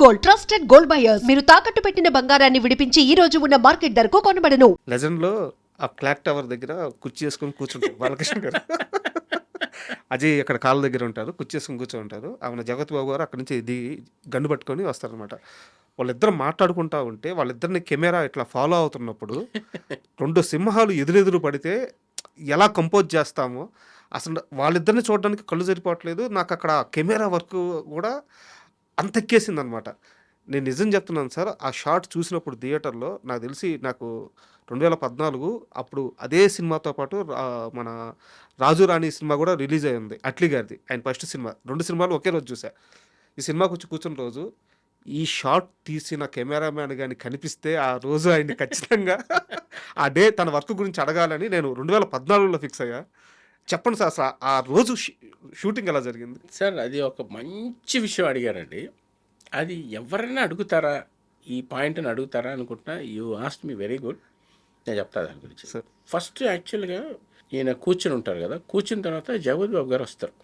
Gold, trusted gold buyers. మీరు తాకట్టు పెట్టిన బంగారాన్ని విడిపించి ఈ రోజు ఉన్న మార్కెట్ ధరకు కొనబడను. లెజెండ్ లో ఆ క్లాక్ టవర్ దగ్గర కుర్చీ వేసుకొని కూర్చుంటారు బాలకృష్ణ గారు. అజయ్ అక్కడ కాళ్ళ దగ్గర ఉంటారు, కుర్చీ వేసుకొని కూర్చొని ఉంటారు. ఆమె జగత్ బాబు గారు అక్కడి నుంచి దిగి గన్ను పట్టుకొని వస్తారనమాట. వాళ్ళిద్దరు మాట్లాడుకుంటా ఉంటే వాళ్ళిద్దరిని కెమెరా ఇట్లా ఫాలో అవుతున్నప్పుడు 2 సింహాలు ఎదురెదురు పడితే ఎలా కంపోజ్ చేస్తామో అసలు వాళ్ళిద్దరిని చూడడానికి కళ్ళు సరిపోవట్లేదు. నాకు అక్కడ కెమెరా వర్క్ కూడా అంత ఎక్కేసింది అనమాట. నేను నిజం చెప్తున్నాను సార్, ఆ షాట్ చూసినప్పుడు థియేటర్లో నాకు తెలిసి నాకు 2014 అప్పుడు అదే సినిమాతో పాటు మన రాజు రాణి సినిమా కూడా రిలీజ్ అయ్యింది, అట్లీ గారిది. ఆయన ఫస్ట్ సినిమా. 2 సినిమాలు ఒకే రోజు చూసా. ఈ సినిమాకి వచ్చి కూర్చున్న రోజు ఈ షాట్ తీసిన కెమెరామ్యాన్ కానీ కనిపిస్తే ఆ రోజు ఆయన్ని ఖచ్చితంగా ఆ డే తన వర్క్ గురించి అడగాలని నేను 2014లో ఫిక్స్ అయ్యా. చెప్పండి సార్, అసలు ఆ రోజు షూటింగ్ ఎలా జరిగింది సార్? అది ఒక మంచి విషయం అడిగారండి. అది ఎవరైనా అడుగుతారా, ఈ పాయింట్ని అడుగుతారా అనుకుంటున్నా. You ఆస్ట్ me very good. నేను చెప్తా దాని గురించి. సార్? ఫస్ట్ యాక్చువల్గా ఈయన కూర్చుని ఉంటారు కదా, కూర్చున్న తర్వాత జగత్ బాబు గారు వస్తారు.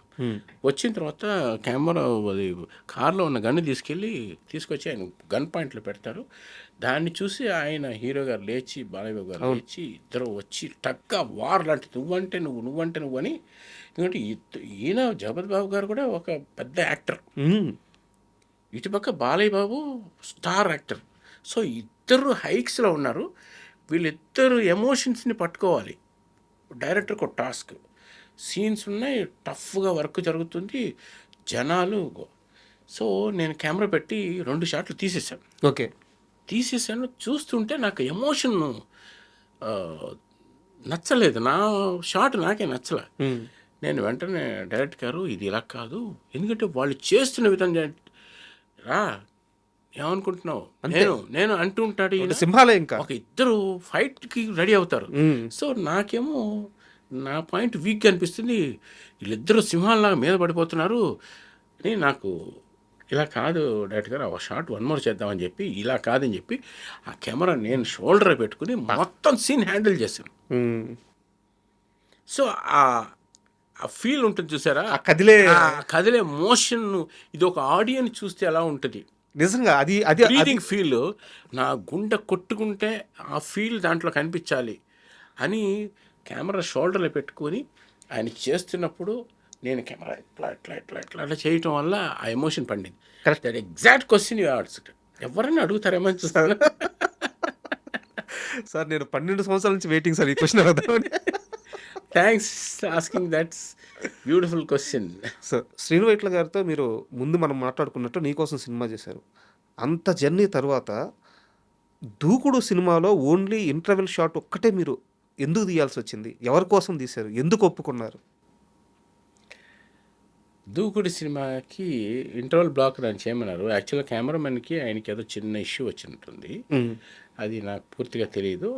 వచ్చిన తర్వాత కెమెరా అది కార్లో ఉన్న గన్ను తీసుకొచ్చి ఆయన గన్ పాయింట్లో పెడతారు. దాన్ని చూసి ఆయన హీరో గారు లేచి, బాలయ్య బాబు గారు లేచి, ఇద్దరు వచ్చి టక్గా వార్ లాంటి నువ్వంటే నువ్వు అని. ఎందుకంటే ఈయన జగత్ బాబు గారు కూడా ఒక పెద్ద యాక్టర్, ఇటుపక్క Balayya Babu star actor. So ఇద్దరు హైక్స్లో ఉన్నారు. వీళ్ళిద్దరు ఎమోషన్స్ని పట్టుకోవాలి. డైరెక్టర్కి ఒక టాస్క్. సీన్స్ ఉన్నాయి, టఫ్గా వర్క్ జరుగుతుంది, జనాలు. సో నేను కెమెరా పెట్టి 2 షాట్లు తీసేసాను. ఓకే, తీసేసాను. చూస్తుంటే నాకు ఎమోషన్ నచ్చలేదు. నా షాట్ నాకే నచ్చలే. నేను వెంటనే డైరెక్ట్ గారు ఇది ఇలా కాదు, ఎందుకంటే వాళ్ళు చేస్తున్న విధంగా రా ఏమనుకుంటున్నావు నేను అంటూ ఉంటాడు. సింహాలే ఇంకా ఒక ఇద్దరు ఫైట్కి రెడీ అవుతారు. సో నాకేమో నా పాయింట్ వీక్గా అనిపిస్తుంది. వీళ్ళిద్దరూ సింహాలలాగా మీద పడిపోతున్నారు అని. నాకు ఇలా కాదు డైరెక్ట్ గారు, ఆ షాట్ 1 మోర్ చేద్దామని చెప్పి, ఇలా కాదని చెప్పి ఆ కెమెరా నేను షోల్డర్ పెట్టుకుని మొత్తం సీన్ హ్యాండిల్ చేశాను. సో ఆ ఫీల్ ఉంటుంది చూసారా, ఆ కదిలే మోషన్. ఇది ఒక ఆడియన్స్ చూస్తే ఎలా ఉంటుంది నిజంగా, అది బ్రీతింగ్ ఫీల్. నా గుండె కొట్టుకుంటే ఆ ఫీల్ దాంట్లో కనిపించాలి అని కెమెరా షోల్డర్లో పెట్టుకొని ఆయన చేస్తున్నప్పుడు నేను కెమెరా ఇట్లా చేయటం వల్ల ఆ ఎమోషన్ పండింది. Correct. That exact question you answered. ఎవరైనా అడుగుతారేమో చూస్తాను సార్. నేను 12 సంవత్సరాల నుంచి వెయిటింగ్ సార్ ఈ క్వశ్చన్ అడుగుతామని. Thanks asking that's beautiful question. Sir, Srinu Vaitla గారితో మీరు ముందు మనం మాట్లాడుకున్నట్టు నీకోసం సినిమా చేశారు. అంత జర్నీ తర్వాత దూకుడు సినిమాలో ఓన్లీ ఇంటర్వెల్ షాట్ ఒక్కటే మీరు ఎందుకు తీయాల్సి వచ్చింది? ఎవరి కోసం తీశారు? ఎందుకు ఒప్పుకున్నారు? దూకుడు సినిమాకి ఇంటర్వల్ బ్లాక్ నన్ను చేయమన్నారు. యాక్చువల్గా కెమెరామెన్కి ఆయనకి ఏదో చిన్న ఇష్యూ వచ్చినట్టుంది. అది నాకు పూర్తిగా తెలియదు.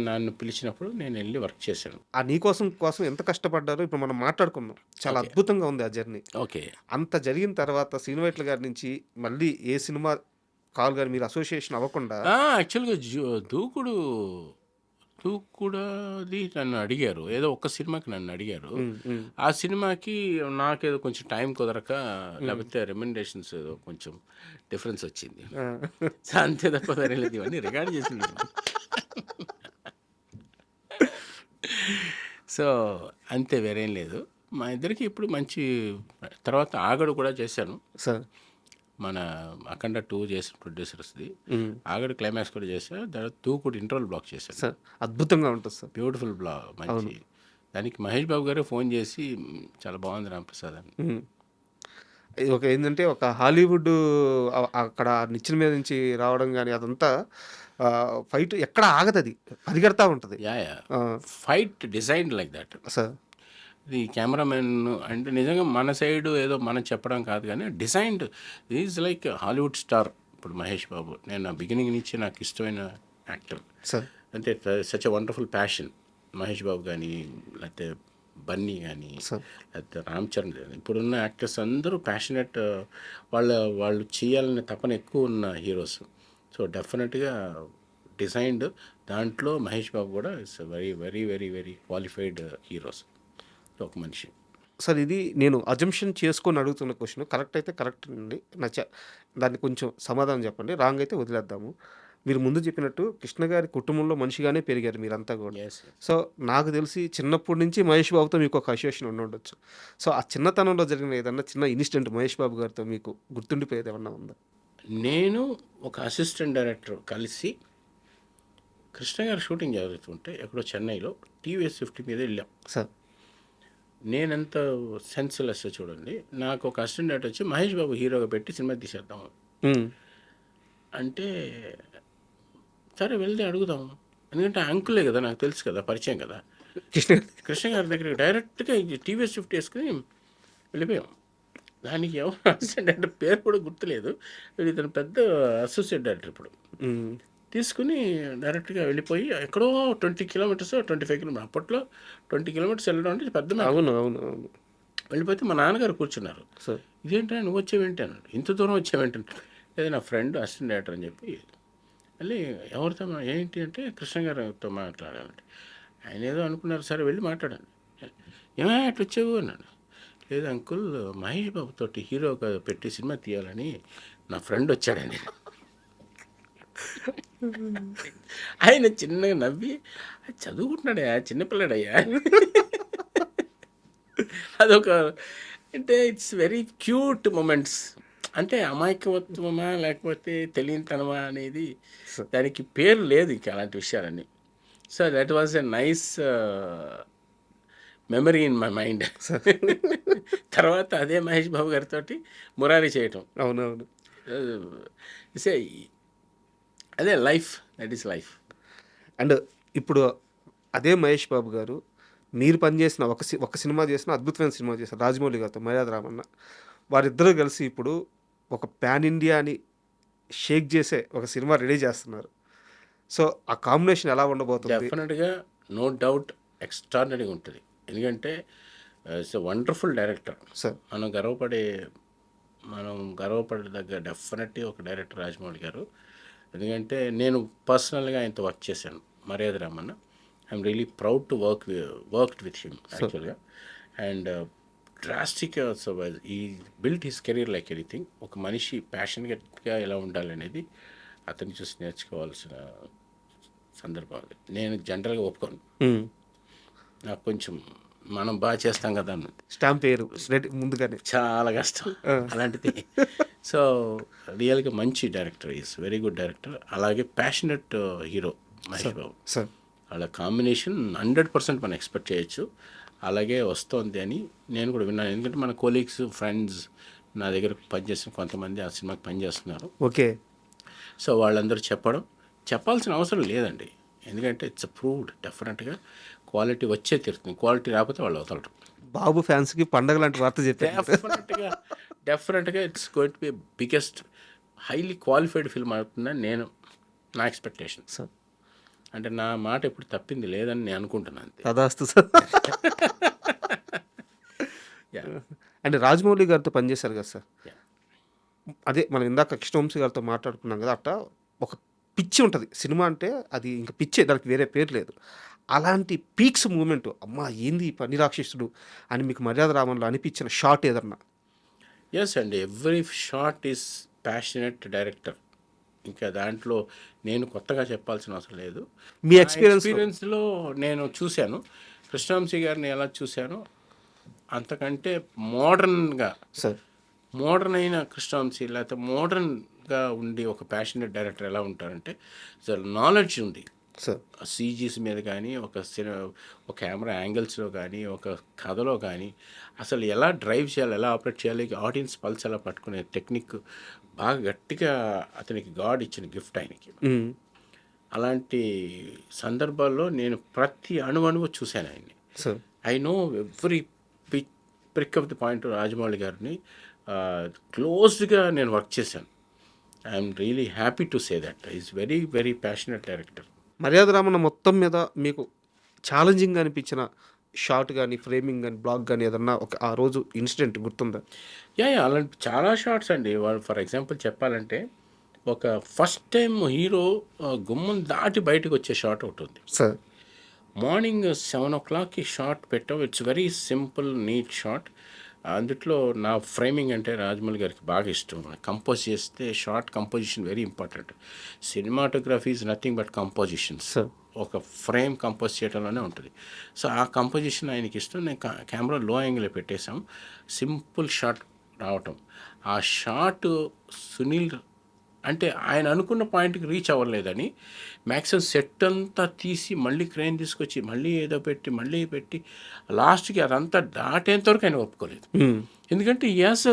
నన్ను పిలిచినప్పుడు నేను వెళ్ళి వర్క్ చేశాను. ఆ నీకోసం ఎంత కష్టపడ్డారో ఇప్పుడు మనం మాట్లాడుకున్నాం. చాలా అద్భుతంగా ఉంది ఆ జర్నీ. ఓకే. అంత జరిగిన తర్వాత శ్రీను వైట్ల గారి నుంచి మళ్ళీ ఏ సినిమా కాల్ గారు మీరు అసోసియేషన్ అవ్వకుండా యాక్చువల్గా దూకుడుది నన్ను అడిగారు. ఏదో ఒక్క సినిమాకి నన్ను అడిగారు. ఆ సినిమాకి నాకేదో కొంచెం టైం కుదరక, లేకపోతే రెమ్యునరేషన్స్ ఏదో కొంచెం డిఫరెన్స్ వచ్చింది. అంతే తప్ప లేదు. ఇవన్నీ రికార్డ్ చేసింది. సో అంతే, వేరేం లేదు. మా ఇద్దరికి ఇప్పుడు మంచి. తర్వాత ఆగడు కూడా చేశాను సార్. మన అఖండ 2 చేసిన ప్రొడ్యూసర్స్ది. ఆగడు క్లైమాక్స్ కూడా చేశాను. తర్వాత దూకుడు ఇంటర్వల్ బ్లాక్ చేశాను సార్. అద్భుతంగా ఉంటుంది సార్, బ్యూటిఫుల్ బ్లాక్, మంచి. దానికి మహేష్ బాబు గారే ఫోన్ చేసి చాలా బాగుంది రాంప్రసాద్ అని. ఇది ఒక ఏంటంటే ఒక హాలీవుడ్ అక్కడ నిచ్చెన మీద నుంచి రావడం కానీ అదంతా ఫైట్ ఎక్కడ ఆగదు, అది పరిగెడతా ఉంటుంది. Fight design like that sir. ఇది కెమెరామెన్ అంటే నిజంగా మన సైడ్ ఏదో మనం చెప్పడం కాదు, కానీ designed is like Hollywood star. ఇప్పుడు మహేష్ బాబు నేను బిగినింగ్ నుంచి నాకు ఇష్టమైన యాక్టర్ సార్. అంటే such a wonderful passion. Mahesh Babu కానీ, లేకపోతే బన్నీ కానీ, లేకపోతే రామ్ చరణ్ కానీ, ఇప్పుడున్న యాక్టర్స్ అందరూ ప్యాషనెట్. వాళ్ళు చేయాలనే తపన ఎక్కువ ఉన్న హీరోస్. సో డెఫినెట్గా డిజైన్డ్. దాంట్లో మహేష్ బాబు కూడా it's very very very very qualified heroes. ఒక మనిషి సార్ ఇది నేను అజంప్షన్ చేసుకొని అడుగుతున్న క్వశ్చన్. కరెక్ట్ అయితే కరెక్ట్ అండి. దాన్ని కొంచెం సమాధానం చెప్పండి. రాంగ్ అయితే వదిలేద్దాము. మీరు ముందు చెప్పినట్టు కృష్ణ గారి కుటుంబంలో మనిషిగానే పెరిగారు మీరంతా కూడా. ఎస్. సో నాకు తెలిసి చిన్నప్పటి నుంచి మహేష్ బాబుతో మీకు ఒక అసోసియేషన్ ఉండొచ్చు. సో ఆ చిన్నతనంలో జరిగిన ఏదన్నా చిన్న ఇన్సిడెంట్ మహేష్ బాబు గారితో మీకు గుర్తుండిపోయేది ఏమన్నా ఉందా? నేను ఒక అసిస్టెంట్ డైరెక్టర్ కలిసి కృష్ణ గారు షూటింగ్ జరుగుతుంటే ఎక్కడో చెన్నైలో టీవీఎస్ 50 మీద వెళ్ళాం. సార్ నేనెంత సెన్స్లెస్ చూడండి. నాకు ఒక అసిస్టెంట్ డైరెక్టర్ వచ్చి మహేష్ బాబు హీరోగా పెట్టి సినిమా తీసేద్దాం అంటే, సరే వెళ్తే అడుగుదాం. ఎందుకంటే అంకులే కదా, నాకు తెలుసు కదా, పరిచయం కదా. కృష్ణ గారి దగ్గరికి డైరెక్ట్గా టీవీఎస్ 50 వేసుకుని వెళ్ళిపోయాం. దానికి ఎవరు అసిస్టెంట్ డైరెక్టర్ పేరు కూడా గుర్తులేదు. ఇతను పెద్ద అసోసియేట్ డైరెక్టర్ ఇప్పుడు. తీసుకుని డైరెక్ట్గా వెళ్ళిపోయి ఎక్కడో 20 కిలోమీటర్స్ 25 కిలోమీటర్స్, అప్పట్లో 20 కిలోమీటర్స్ వెళ్ళడం అంటే పెద్ద మ్యాటర్. అవును అవును అవును. వెళ్ళిపోతే మా నాన్నగారు కూర్చున్నారు. సార్ ఇదేంటా నువ్వు వచ్చేవేంటి అన్నాడు. ఇంత దూరం వచ్చేవేంటి? లేదా నా ఫ్రెండ్ అసిస్టెంట్ డైరెక్టర్ అని చెప్పి వెళ్ళి ఎవరితో ఏంటి అంటే కృష్ణ గారితో మాట్లాడాలంటే ఆయన ఏదో అనుకున్నారు. సరే వెళ్ళి మాట్లాడాను. ఏమైనా అట్లా వచ్చావు అన్నాడు. లేదు అంకుల్, మహేష్ బాబుతో హీరోగా పెట్టి సినిమా తీయాలని నా ఫ్రెండ్ వచ్చాడని. ఆయన చిన్నగా నవ్వి చదువుకుంటున్నాడయ్యా, చిన్నపిల్లాడయ్యా. అదొక అంటే ఇట్స్ వెరీ క్యూట్ మూమెంట్స్. అంటే అమాయకత్వమా లేకపోతే తెలియనితనమా అనేది దానికి పేరు లేదు ఇంకా అలాంటి విషయాలన్నీ. So that was a nice memory in my mind. తర్వాత అదే మహేష్ బాబు గారితో మురారి చేయటం. అవునవును. సే అదే life, that is life. And ఇప్పుడు అదే మహేష్ బాబు గారు మీరు పనిచేసిన ఒక సినిమా చేసిన అద్భుతమైన సినిమా చేశారు రాజమౌళి గారితో, మర్యాద రామన్న. వారిద్దరూ కలిసి ఇప్పుడు ఒక పాన్ ఇండియాని షేక్ చేసే ఒక సినిమా రెడీ చేస్తున్నారు. సో ఆ కాంబినేషన్ ఎలా ఉండబోతుంది? డెఫినెట్గా నో డౌట్ ఎక్స్ట్రాడినరీగా ఉంటుంది. ఎందుకంటే it's a wonderful director. Sir మనం గర్వపడదగ్గ డెఫినెట్లీ ఒక డైరెక్టర్ రాజమౌళి గారు. ఎందుకంటే నేను పర్సనల్గా ఆయనతో వర్క్ చేశాను, మర్యాద Ramanna. I'm really proud to worked with him యాక్చువల్గా. అండ్ డ్రాస్టిక్ ఈ built his career like anything. ఒక మనిషి ప్యాషన్గా ఎలా ఉండాలనేది అతన్ని చూసి నేర్చుకోవాల్సిన సందర్భాలు. నేను జనరల్గా ఒప్పుకోను. నాకు కొంచెం మనం బాగా చేస్తాం కదా అన్నది స్టాంప్ పేరు ముందుగానే చాలా కష్టం అలాంటిది. సో రియల్గా మంచి director, is very good director. అలాగే passionate hero Mahesh Babu. Sir వాళ్ళ కాంబినేషన్ 100% మనం ఎక్స్పెక్ట్ చేయొచ్చు. అలాగే వస్తుంది అని నేను కూడా విన్నాను. ఎందుకంటే మన కొలీగ్స్, ఫ్రెండ్స్ నా దగ్గర పనిచేసిన కొంతమంది ఆ సినిమాకి పనిచేస్తున్నారు. ఓకే. సో వాళ్ళందరూ చెప్పాల్సిన అవసరం లేదండి. ఎందుకంటే ఇట్స్ అప్రూవ్డ్. డెఫినెట్గా క్వాలిటీ వచ్చే తీరుతుంది. క్వాలిటీ రాకపోతే వాళ్ళు వదలరు. బాబు ఫ్యాన్స్కి పండగ లాంటి వార్త చెప్పారు. డెఫినెట్గా it's going to be biggest highly qualified film అవుతుందని నా ఎక్స్పెక్టేషన్. సార్ అంటే నా మాట ఎప్పుడు తప్పింది లేదని నేను అనుకుంటున్నాను. తదాస్తు సార్. అంటే రాజమౌళి గారితో పనిచేశారు కదా సార్. అదే మనం ఇందాక కృష్ణవంశీ గారితో మాట్లాడుకున్నాం కదా, అట్లా ఒక పిచ్చి ఉంటుంది సినిమా అంటే, అది ఇంకా పిచ్చే, దానికి వేరే పేరు లేదు. అలాంటి పీక్స్ మూమెంట్, అమ్మా ఏంది పని రాక్షసుడు అని మీకు మర్యాద రామన్లో అనిపించిన షాట్ ఏదన్నా? ఎస్ అండి, every shot is passionate director. ఇంకా దాంట్లో నేను కొత్తగా చెప్పాల్సిన అవసరం లేదు. మీ ఎక్స్పీరియన్స్లో నేను చూశాను కృష్ణవంశీ గారిని ఎలా చూశానో అంతకంటే మోడర్న్గా, మోడర్న్ అయిన కృష్ణవంశీ లేకపోతే మోడర్న్గా ఉండి ఒక ప్యాషనెట్ డైరెక్టర్ ఎలా ఉంటారంటే అసలు నాలెడ్జ్ ఉంది సీజీస్ మీద కానీ, ఒక కెమెరా యాంగిల్స్లో కానీ, ఒక కథలో కానీ అసలు ఎలా డ్రైవ్ చేయాలి, ఎలా ఆపరేట్ చేయాలి, ఆడియన్స్ పల్స్ ఎలా పట్టుకునే టెక్నిక్ బాగా గట్టిగా అతనికి గాడ్ ఇచ్చిన గిఫ్ట్ ఆయనకి. అలాంటి సందర్భాల్లో నేను ప్రతి అణువణువు చూశాను ఆయన్ని. I know every prick of the point. Rajamouli గారిని క్లోజ్గా నేను వర్క్ చేశాను. I'm really happy to say that is very very passionate director. మర్యాద రామన్న మొత్తం మీద మీకు ఛాలెంజింగ్ అనిపించిన షాట్ కానీ, ఫ్రేమింగ్ కానీ, బ్లాక్ కానీ ఏదన్నా ఒక ఆ రోజు ఇన్సిడెంట్ గుర్తుందా? అలాంటి చాలా షార్ట్స్ అండి. ఫర్ ఎగ్జాంపుల్ చెప్పాలంటే ఒక ఫస్ట్ టైం హీరో గుమ్మం దాటి బయటకు వచ్చే షాట్ ఒకటి ఉంది. సార్ మార్నింగ్ 7:00కి షాట్ పెట్టాం. It's very simple neat shot. అందుట్లో నా ఫ్రేమింగ్ అంటే రాజమౌళి గారికి బాగా ఇష్టం. కంపోజ్ చేస్తే short composition very important. Cinematography is nothing but compositions. ఒక ఫ్రేమ్ కంపోజ్ చేయడంలోనే ఉంటుంది. సో ఆ కంపోజిషన్ ఆయనకి ఇష్టం. నేను కెమెరా లో యాంగిల్లో పెట్టేశాం. సింపుల్ షాట్ రావటం. ఆ షాట్ సునీల్ అంటే ఆయన అనుకున్న పాయింట్కి రీచ్ అవ్వలేదని మ్యాక్సిమం సెట్ అంతా తీసి మళ్ళీ క్రేన్ తీసుకొచ్చి మళ్ళీ ఏదో పెట్టి లాస్ట్కి అదంతా దాటేంత వరకు ఆయన ఒప్పుకోలేదు. ఎందుకంటే యాస్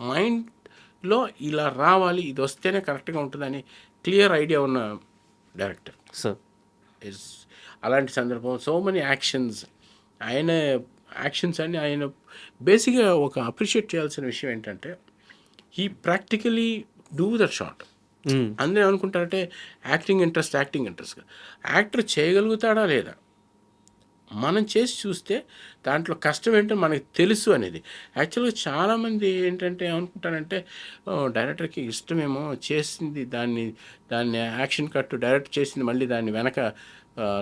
మైండ్లో ఇలా రావాలి, ఇది వస్తేనే కరెక్ట్గా ఉంటుందని క్లియర్ ఐడియా ఉన్న డైరెక్టర్. అలాంటి సందర్భం సో మెనీ యాక్షన్స్ అన్ని ఆయన బేసిక్గా ఒక అప్రిషియేట్ చేయాల్సిన విషయం ఏంటంటే he practically do the shot. అందరూ ఏమనుకుంటారంటే యాక్టింగ్ ఇంట్రెస్ట్ యాక్టర్ చేయగలుగుతాడా లేదా మనం చేసి చూస్తే దాంట్లో కష్టం ఏంటో మనకి తెలుసు అనేది. యాక్చువల్గా చాలామంది ఏంటంటే ఏమనుకుంటారంటే డైరెక్టర్కి ఇష్టమేమో చేసింది దాన్ని యాక్షన్ కట్ డైరెక్ట్ చేసింది మళ్ళీ దాన్ని వెనక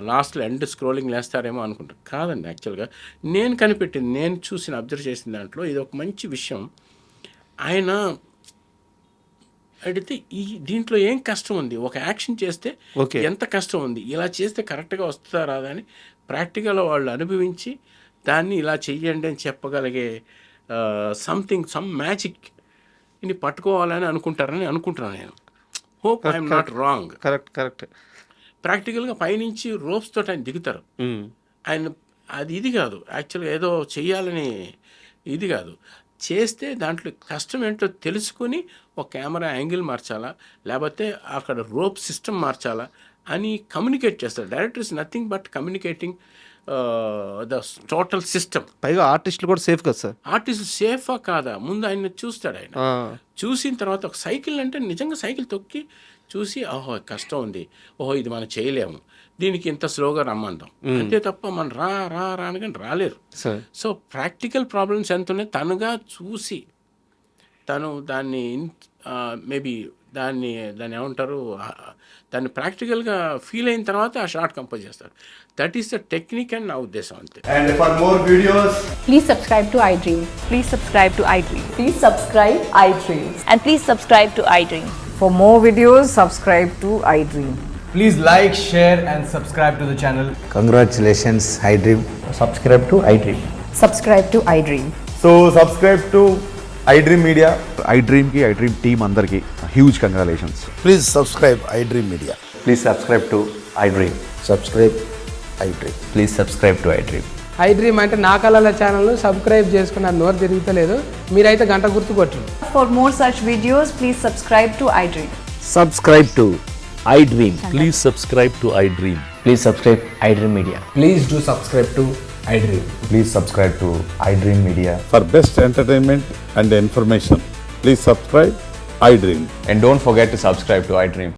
లాస్ట్లో ఎండ్ స్క్రోలింగ్ వేస్తారేమో అనుకుంటారు. కాదండి, యాక్చువల్గా నేను చూసిన అబ్జర్వ్ చేసిన దాంట్లో ఇది ఒక మంచి విషయం. ఆయన అడిగితే దీంట్లో ఏం కష్టం ఉంది, ఒక యాక్షన్ చేస్తే ఎంత కష్టం ఉంది, ఇలా చేస్తే కరెక్ట్గా వస్తుందా రాదా అని ప్రాక్టికల్ వాళ్ళు అనుభవించి దాన్ని ఇలా చెయ్యండి అని చెప్పగలిగే సమ్ మ్యాజిక్ ఇది పట్టుకోవాలని అనుకుంటున్నాను నేను. Hope I'm not wrong. Correct. ప్రాక్టికల్గా పైనుంచి రోప్స్ తోటి ఆయన దిగుతారు. ఆయన ఇది కాదు యాక్చువల్గా ఏదో చెయ్యాలని ఇది కాదు, చేస్తే దాంట్లో కష్టం ఏంటో తెలుసుకొని ఒక కెమెరా యాంగిల్ మార్చాలా లేకపోతే అక్కడ రోప్ సిస్టమ్ మార్చాలా అని కమ్యూనికేట్ చేస్తారు. Director is nothing but communicating the total system. పైగా ఆర్టిస్టులు కూడా సేఫ్ కదా సార్. ఆర్టిస్ట్ సేఫా కాదా ముందు ఆయన చూస్తాడు. ఆయన చూసిన తర్వాత ఒక సైకిల్ అంటే నిజంగా సైకిల్ తొక్కి చూసి ఓహో కష్టం ఉంది, ఓహో ఇది మనం చేయలేము, దీనికి ఇంత స్లోగా రమ్మందాం అంతే తప్ప మనం రా అనగానే రాలేరు. సో ప్రాక్టికల్ ప్రాబ్లమ్స్ ఎంత ఉన్నాయి తనుగా చూసి తను దాన్ని మేబీ దాన్ని ఏమంటారు దాన్ని ప్రాక్టికల్గా ఫీల్ అయిన తర్వాత ఆ షార్ట్ కంపోజ్ చేస్తారు. దట్ ఈస్ ద టెక్నిక్ అని నా ఉద్దేశం అంతే. And for more videos, Please subscribe to iDream. Please subscribe to iDream. Please subscribe iDream. And please subscribe to iDream. For more videos, subscribe to iDream. please like, share and subscribe to the channel. Congratulations, iDream. Subscribe to iDream. Subscribe to iDream. So subscribe to iDream Media. iDream ki iDream team andarki huge congratulations. Please subscribe iDream Media. Please subscribe to iDream. Subscribe iDream. Please subscribe to iDream. iDream అంటే నా కళల ఛానల్ను subscribe చేసుకున్న నోరు తిరుగుతలేదు, మీరైతే గంట గుర్తు కొట్టండి. For more such videos, please subscribe to iDream. Subscribe to iDream. Please subscribe to iDream. Please subscribe iDream Media. Please do subscribe to iDream. Please subscribe to iDream Media. For best entertainment and information, please subscribe iDream. And don't forget to subscribe to iDream.